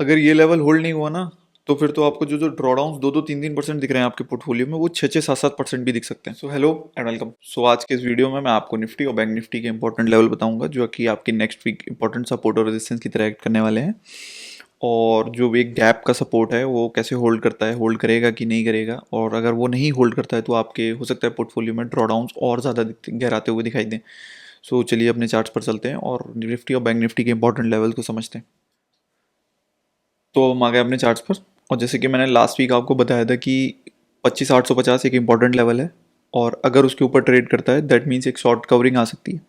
अगर ये level hold नहीं हुआ ना, तो फिर तो आपको जो जो ड्रॉडाउन 2-3% दिख रहे हैं आपके पोर्टफोलियो में, वो 6-7% भी दिख सकते हैं। So hello and welcome. So आज के इस वीडियो में मैं आपको निफ्टी और बैंक निफ्टी के इंपॉर्टेंट लेवल बताऊंगा, जो कि आपकी नेक्स्ट वीक इंपॉर्टेंट सपोर्ट और रेजिस्टेंस की तरह एक्ट करने वाले हैं। और जो भी एक गैप का सपोर्ट है वो कैसे होल्ड करता है, होल्ड करेगा कि नहीं करेगा, और अगर वो नहीं होल्ड करता है तो आपके हो सकता है पोर्टफोलियो में ड्रॉडाउंस और ज़्यादा गहराते हुए दिखाई दें। सो चलिए अपने चार्ट्स पर चलते हैं और निफ्टी और बैंक निफ्टी के इंपॉर्टेंट लेवल को समझते हैं। तो हम आ गए अपने चार्ट्स पर, और जैसे कि मैंने लास्ट वीक आपको बताया था कि 25,850 एक इंपॉर्टेंट लेवल है, और अगर उसके ऊपर ट्रेड करता है दैट मीन्स एक शॉर्ट कवरिंग आ सकती है।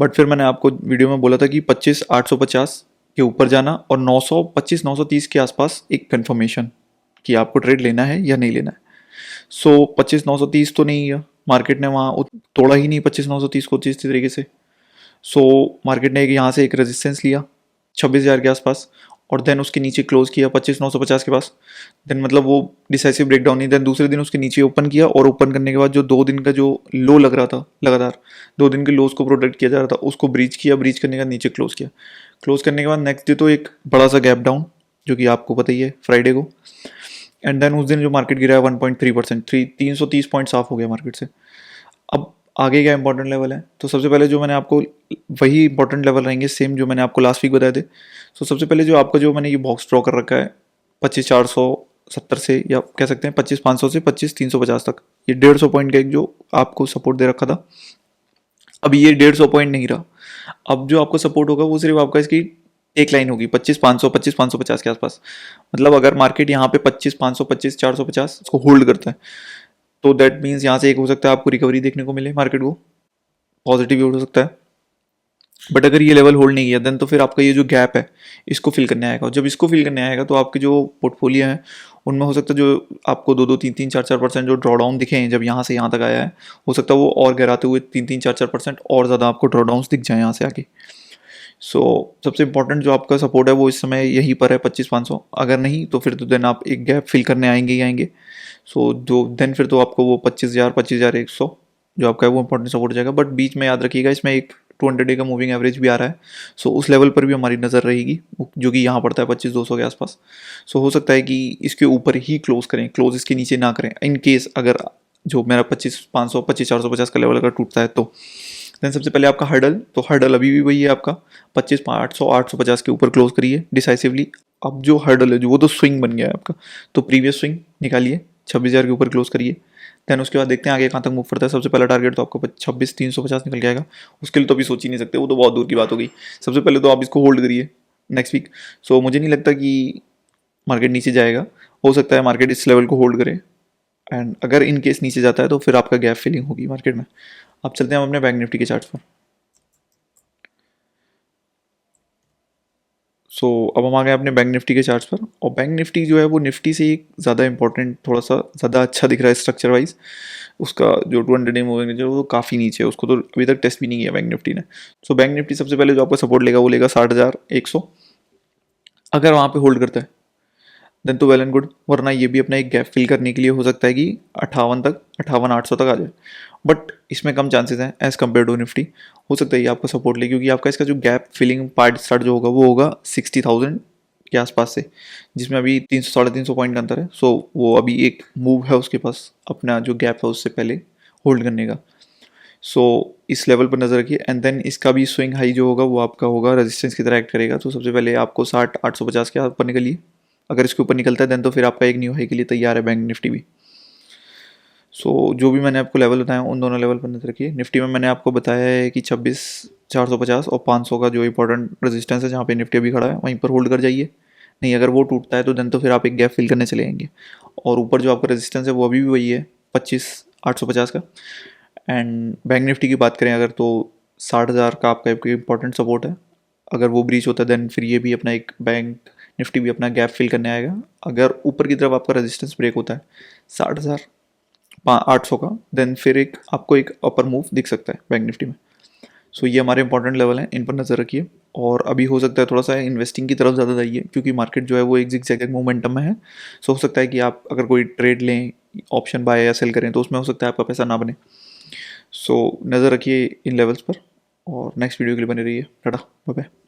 बट फिर मैंने आपको वीडियो में बोला था कि 25,850 के ऊपर जाना और 925-930 के आसपास एक कंफर्मेशन कि आपको ट्रेड लेना है या नहीं लेना है। सो 25,930 तो नहीं है, मार्केट ने वहाँ तोड़ा ही नहीं 25,930 को जिस तरीके से। सो मार्केट ने यहाँ से एक रेजिस्टेंस लिया 26,000 के आसपास, और देन उसके नीचे क्लोज किया 25,950 के पास। देन मतलब वो डिसाइसिव ब्रेकडाउन नहीं, देन दूसरे दिन उसके नीचे ओपन किया, और ओपन करने के बाद जो 2 दिन का जो लो लग रहा था, लगातार 2 दिन के लोज को प्रोटेक्ट किया जा रहा था, उसको ब्रीच किया, ब्रीच करने के बाद नीचे क्लोज किया। क्लोज करने के बाद नेक्स्ट डे तो एक बड़ा सा गैप डाउन, जो कि आपको पता ही है, फ्राइडे को। एंड देन उस दिन जो मार्केट गिरा है 1.3%, 330 पॉइंट ऑफ हो गया मार्केट से। अब आगे क्या इंपॉर्टेंट लेवल है, तो सबसे पहले जो मैंने आपको, वही इंपॉर्टेंट लेवल रहेंगे सेम जो मैंने आपको लास्ट वीक बताए थे। तो सबसे पहले जो आपका, जो मैंने ये बॉक्स ड्रॉ कर रखा है 25,470 से, या कह सकते हैं 25,500 से 25,350 तक, ये 150 पॉइंट का एक जो आपको सपोर्ट दे रखा था। अब ये 150 पॉइंट नहीं रहा। अब जो आपको सपोर्ट होगा वो सिर्फ आपका इसकी एक लाइन होगी 25,500, 25,550 के आसपास। मतलब अगर मार्केट यहाँ पे 25,500, 25,450 इसको होल्ड करता है, तो दैट मीन्स यहाँ से एक हो सकता है आपको रिकवरी देखने को मिले, मार्केट को पॉजिटिव भी हो सकता है। बट अगर ये लेवल होल्ड नहीं किया देन तो फिर आपका ये जो गैप है इसको फिल करने आएगा, और जब इसको फिल करने आएगा तो आपके जो पोर्टफोलियो है उनमें हो सकता है जो आपको 2-2, 3-3, 4-4% जो ड्रॉडाउन दिखे हैं जब यहाँ से यहाँ तक आया है, हो सकता है वो और गिराते हुए 3-3, 4-4% और ज़्यादा आपको ड्रॉडाउन दिख जाए यहाँ से आगे। सो सबसे इंपॉर्टेंट जो आपका सपोर्ट है वो इस समय यहीं पर है 25,500। अगर नहीं तो फिर तो देन आप एक गैप फिल करने आएंगे ही आएंगे। सो जो देन फिर तो आपको वो 25,000, 25,100 जो आपका है वो इंपॉर्टेंट सपोर्ट हो जाएगा। बट बीच में याद रखिएगा इसमें एक 200 डे का मूविंग एवरेज भी आ रहा है। सो उस लेवल पर भी हमारी नज़र रहेगी, जो कि यहाँ पड़ता है 25,200 के आसपास। सो हो सकता है कि इसके ऊपर ही क्लोज करें, क्लोज इसके नीचे ना करें। इन केस अगर जो मेरा 25,500, 25,450 का लेवल अगर टूटता है तो देन सबसे पहले आपका हर्डल, तो हर्डल अभी भी वही है आपका 25,800, 850 के ऊपर क्लोज करिए डिसाइसिवली। अब जो हर्डल है जो वो तो स्विंग बन गया है आपका, तो प्रीवियस स्विंग निकालिए 26,000 के ऊपर क्लोज करिए। देन उसके बाद देखते हैं आगे कहाँ तक मूव करता है। सबसे पहला टारगेट तो आपका 26,350 निकल के आएगा, उसके लिए तो अभी सोच ही नहीं सकते, वो तो बहुत दूर की बात हो गई। सबसे पहले तो आप इसको होल्ड करिए नेक्स्ट वीक। सो मुझे नहीं लगता कि मार्केट नीचे जाएगा, हो सकता है मार्केट इस लेवल को होल्ड करे, एंड अगर इन केस नीचे जाता है तो फिर आपका गैप फिलिंग होगी मार्केट में। अब चलते हैं हम अपने बैंक निफ्टी के चार्ट पर। सो अब हम आ गए अपने बैंक निफ्टी के चार्ट्स पर, और बैंक निफ्टी जो है वो निफ्टी से एक ज़्यादा इंपॉर्टेंट, थोड़ा सा ज़्यादा अच्छा दिख रहा है स्ट्रक्चर वाइज। उसका जो 200 डे मूविंग एवरेज है वो काफ़ी नीचे है, उसको तो अभी तक टेस्ट भी नहीं किया बैंक निफ्टी ने। सो बैंक निफ्टी सबसे पहले जो आपका सपोर्ट लेगा वो लेगा 60,100। अगर वहाँ पे होल्ड करता है देन तो वेल एंड गुड, वरना ये भी अपना एक गैप फिल करने के लिए हो सकता है कि 58 तक, 58,800 तक आ जाए। बट इसमें कम चांसेस हैं एज़ कम्पेयर टू निफ्टी। हो सकता है ये आपका सपोर्ट ले, क्योंकि आपका इसका जो गैप फिलिंग पार्ट स्टार्ट जो होगा वो होगा 60,000 के आसपास से, जिसमें अभी 300, 350 पॉइंट का अंतर है। सो वो अभी एक मूव है उसके पास अपना जो गैप है उससे पहले होल्ड करने का। सो इस लेवल पर नज़र रखिए, एंड देन इसका भी स्विंग हाई जो होगा वो आपका होगा रेजिस्टेंस की तरह एक्ट करेगा। तो सबसे पहले आपको 60,850 के ऊपर निकलिए। अगर इसके ऊपर निकलता है देन तो फिर आपका एक न्यू हाई के लिए तैयार है बैंक निफ्टी भी। सो जो भी मैंने आपको लेवल बताया उन दोनों लेवल पर नजर रखिए। निफ्टी में मैंने आपको बताया है कि 26,450 और 500 का जो इंपॉर्टेंट रेजिस्टेंस है जहाँ पे निफ्टी अभी खड़ा है वहीं पर होल्ड कर जाइए। नहीं अगर वो टूटता है तो देन तो फिर आप एक गैप फिल करने चले जाएंगे। और ऊपर जो आपका रेजिस्टेंस है वो अभी भी वही है 25,850 का। एंड बैंक निफ्टी की बात करें अगर तो 60,000 का आपका एक इंपॉर्टेंट सपोर्ट है। अगर वो ब्रीच होता है देन फिर ये भी अपना एक बैंक निफ्टी भी अपना गैप फिल करने आएगा। अगर ऊपर की तरफ आपका रेजिस्टेंस ब्रेक होता है 60,800 का, देन फिर एक आपको एक अपर मूव दिख सकता है बैंक निफ्टी में। सो ये हमारे इंपॉर्टेंट लेवल हैं, इन पर नज़र रखिए। और अभी हो सकता है थोड़ा सा इन्वेस्टिंग की तरफ ज़्यादा जाइए, क्योंकि मार्केट जो है वो एक जिगजैग मोमेंटम में है। सो हो सकता है कि आप अगर कोई ट्रेड लें, ऑप्शन बाय या सेल करें, तो उसमें हो सकता है आपका पैसा ना बने। सो नज़र रखिए इन लेवल्स पर, और नेक्स्ट वीडियो के लिए बने रहिए। Tata, bye bye.